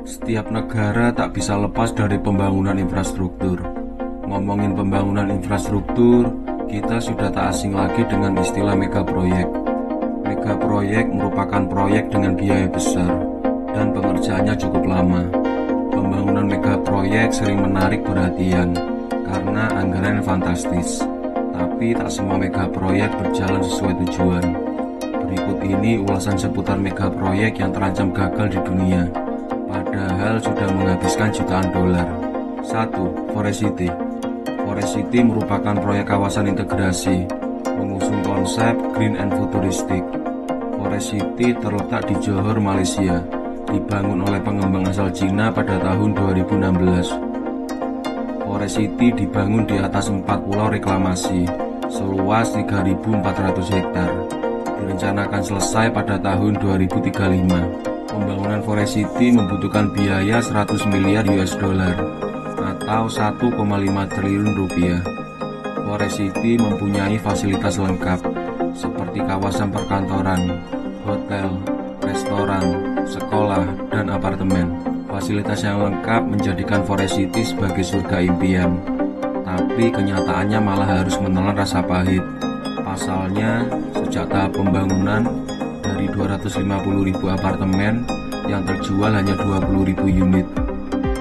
Setiap negara tak bisa lepas dari pembangunan infrastruktur. Ngomongin pembangunan infrastruktur, kita sudah tak asing lagi dengan istilah megaproyek. Megaproyek merupakan proyek dengan biaya besar dan pengerjaannya cukup lama. Pembangunan megaproyek sering menarik perhatian karena anggaran yang fantastis. Tapi tak semua megaproyek berjalan sesuai tujuan. Berikut ini ulasan seputar megaproyek yang terancam gagal di dunia, padahal sudah menghabiskan jutaan dolar. 1. Forest City. Forest City merupakan proyek kawasan integrasi, mengusung konsep green and futuristic. Forest City terletak di Johor, Malaysia, dibangun oleh pengembang asal Cina pada tahun 2016. Forest City dibangun di atas 4 pulau reklamasi, seluas 3.400 hektar. Direncanakan selesai pada tahun 2035. Pembangunan Forest City membutuhkan biaya 100 miliar US dollar atau 1,5 triliun rupiah. Forest City mempunyai fasilitas lengkap seperti kawasan perkantoran, hotel, restoran, sekolah, dan apartemen. Fasilitas yang lengkap menjadikan Forest City sebagai surga impian. Tapi kenyataannya malah harus menelan rasa pahit. Pasalnya, sejak tahap pembangunan, dari 250.000 apartemen yang terjual hanya 20.000 unit.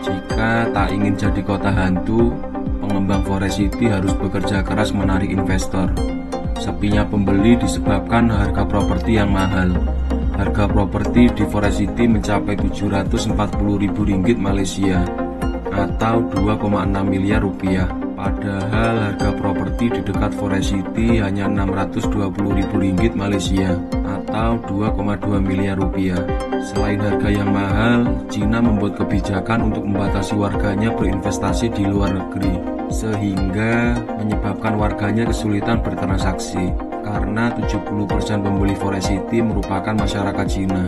Jika tak ingin jadi kota hantu, pengembang Forest City harus bekerja keras menarik investor. Sepinya pembeli disebabkan harga properti yang mahal. Harga properti di Forest City mencapai 740.000 ringgit Malaysia atau 2,6 miliar rupiah. Padahal harga properti di dekat Forest City hanya 620.000 ringgit Malaysia atau 2,2 miliar rupiah. Selain harga yang mahal, Cina membuat kebijakan untuk membatasi warganya berinvestasi di luar negeri, sehingga menyebabkan warganya kesulitan bertransaksi karena 70% pembeli Forest City merupakan masyarakat Cina.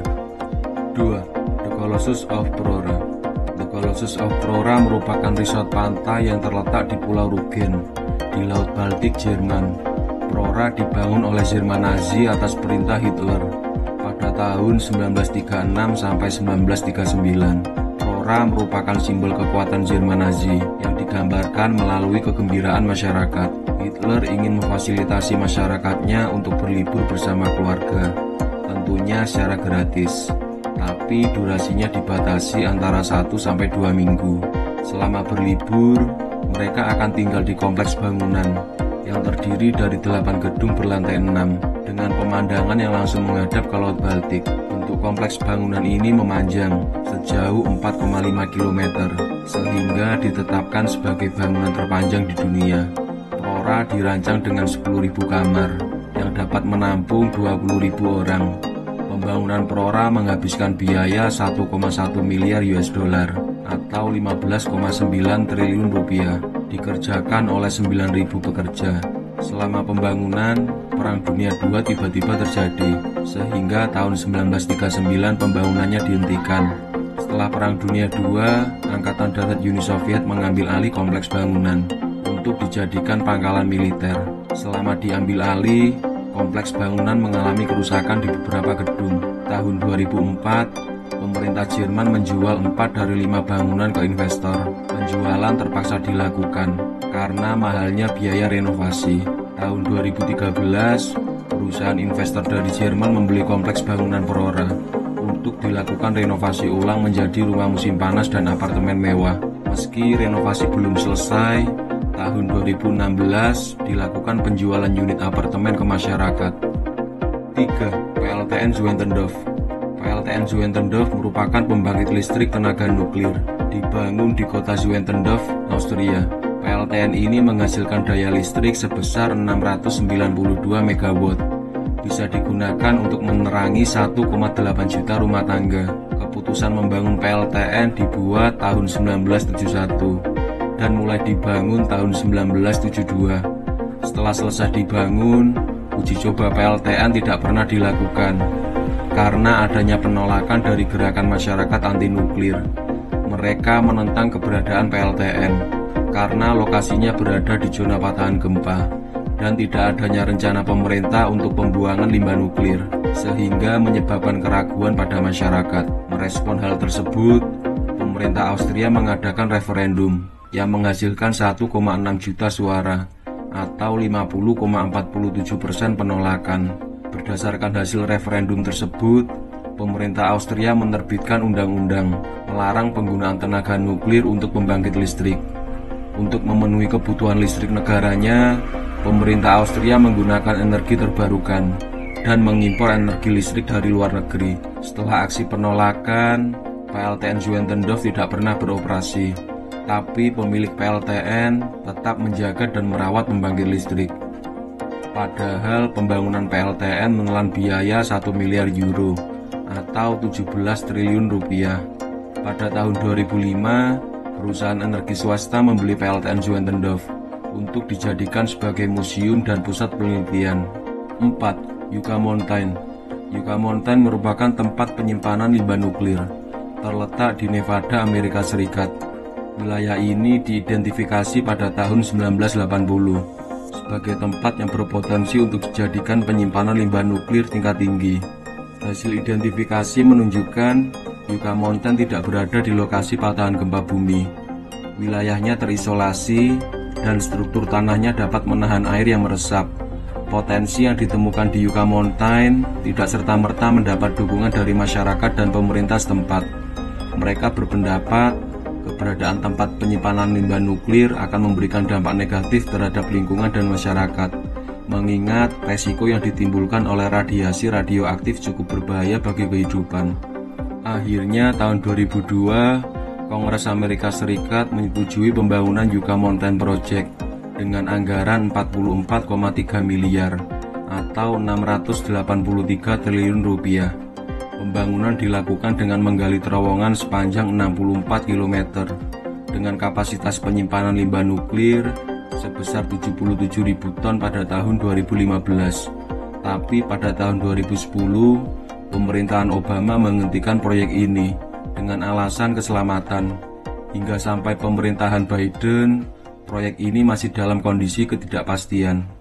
2. The Colossus of Prora. The Colossus of Prora merupakan resort pantai yang terletak di Pulau Rügen, di Laut Baltik, Jerman. Prora dibangun oleh Jerman Nazi atas perintah Hitler pada tahun 1936 sampai 1939. Prora merupakan simbol kekuatan Jerman Nazi yang digambarkan melalui kegembiraan masyarakat. Hitler ingin memfasilitasi masyarakatnya untuk berlibur bersama keluarga, tentunya secara gratis. Tapi durasinya dibatasi antara 1 sampai 2 minggu. Selama berlibur, mereka akan tinggal di kompleks bangunan yang terdiri dari 8 gedung berlantai 6 dengan pemandangan yang langsung menghadap ke Laut Baltik. Bentuk kompleks bangunan ini memanjang sejauh 4,5 km sehingga ditetapkan sebagai bangunan terpanjang di dunia. Prora dirancang dengan 10.000 kamar yang dapat menampung 20.000 orang. Pembangunan Prora menghabiskan biaya 1,1 miliar US dollar atau 15,9 triliun rupiah, dikerjakan oleh 9.000 pekerja. Selama pembangunan, Perang Dunia II tiba-tiba terjadi, sehingga tahun 1939 pembangunannya dihentikan. Setelah Perang Dunia II, Angkatan Darat Uni Soviet mengambil alih kompleks bangunan untuk dijadikan pangkalan militer. Selama diambil alih, kompleks bangunan mengalami kerusakan di beberapa gedung. Tahun 2004, pemerintah Jerman menjual 4 dari 5 bangunan ke investor. Penjualan terpaksa dilakukan karena mahalnya biaya renovasi. Tahun 2013, perusahaan investor dari Jerman membeli kompleks bangunan Prora untuk dilakukan renovasi ulang menjadi rumah musim panas dan apartemen mewah. Meski renovasi belum selesai, tahun 2016 dilakukan penjualan unit apartemen ke masyarakat. 3. PLTN Zwentendorf. PLTN Zwentendorf merupakan pembangkit listrik tenaga nuklir, dibangun di kota Zwentendorf, Austria. PLTN ini menghasilkan daya listrik sebesar 692 MW. Bisa digunakan untuk menerangi 1,8 juta rumah tangga. Keputusan membangun PLTN dibuat tahun 1971. Dan mulai dibangun tahun 1972. Setelah selesai dibangun, uji coba PLTN tidak pernah dilakukan karena adanya penolakan dari gerakan masyarakat anti nuklir. Mereka menentang keberadaan PLTN karena lokasinya berada di zona patahan gempa dan tidak adanya rencana pemerintah untuk pembuangan limbah nuklir, sehingga menyebabkan keraguan pada masyarakat. Merespon hal tersebut, pemerintah Austria mengadakan referendum yang menghasilkan 1,6 juta suara atau 50,47% penolakan. Berdasarkan hasil referendum tersebut, pemerintah Austria menerbitkan undang-undang melarang penggunaan tenaga nuklir untuk pembangkit listrik. Untuk memenuhi kebutuhan listrik negaranya, pemerintah Austria menggunakan energi terbarukan dan mengimpor energi listrik dari luar negeri. Setelah aksi penolakan, PLTN Zwentendorf tidak pernah beroperasi, tapi pemilik PLTN tetap menjaga dan merawat pembangkit listrik. Padahal pembangunan PLTN menelan biaya 1 miliar euro atau 17 triliun rupiah. Pada tahun 2005, perusahaan energi swasta membeli PLTN Zwentendorf untuk dijadikan sebagai museum dan pusat penelitian. 4. Yucca Mountain. Yucca Mountain merupakan tempat penyimpanan limbah nuklir, terletak di Nevada, Amerika Serikat. Wilayah ini diidentifikasi pada tahun 1980 sebagai tempat yang berpotensi untuk dijadikan penyimpanan limbah nuklir tingkat tinggi. Hasil identifikasi menunjukkan Yucca Mountain tidak berada di lokasi patahan gempa bumi. Wilayahnya terisolasi dan struktur tanahnya dapat menahan air yang meresap. Potensi yang ditemukan di Yucca Mountain tidak serta-merta mendapat dukungan dari masyarakat dan pemerintah setempat. Mereka berpendapat keberadaan tempat penyimpanan limbah nuklir akan memberikan dampak negatif terhadap lingkungan dan masyarakat, mengingat resiko yang ditimbulkan oleh radiasi radioaktif cukup berbahaya bagi kehidupan. Akhirnya tahun 2002, Kongres Amerika Serikat menyetujui pembangunan Yucca Mountain Project dengan anggaran 44,3 miliar atau 683 triliun rupiah. Pembangunan dilakukan dengan menggali terowongan sepanjang 64 km dengan kapasitas penyimpanan limbah nuklir sebesar 77.000 ton pada tahun 2015. Tapi pada tahun 2010, pemerintahan Obama menghentikan proyek ini dengan alasan keselamatan. Hingga sampai pemerintahan Biden, proyek ini masih dalam kondisi ketidakpastian.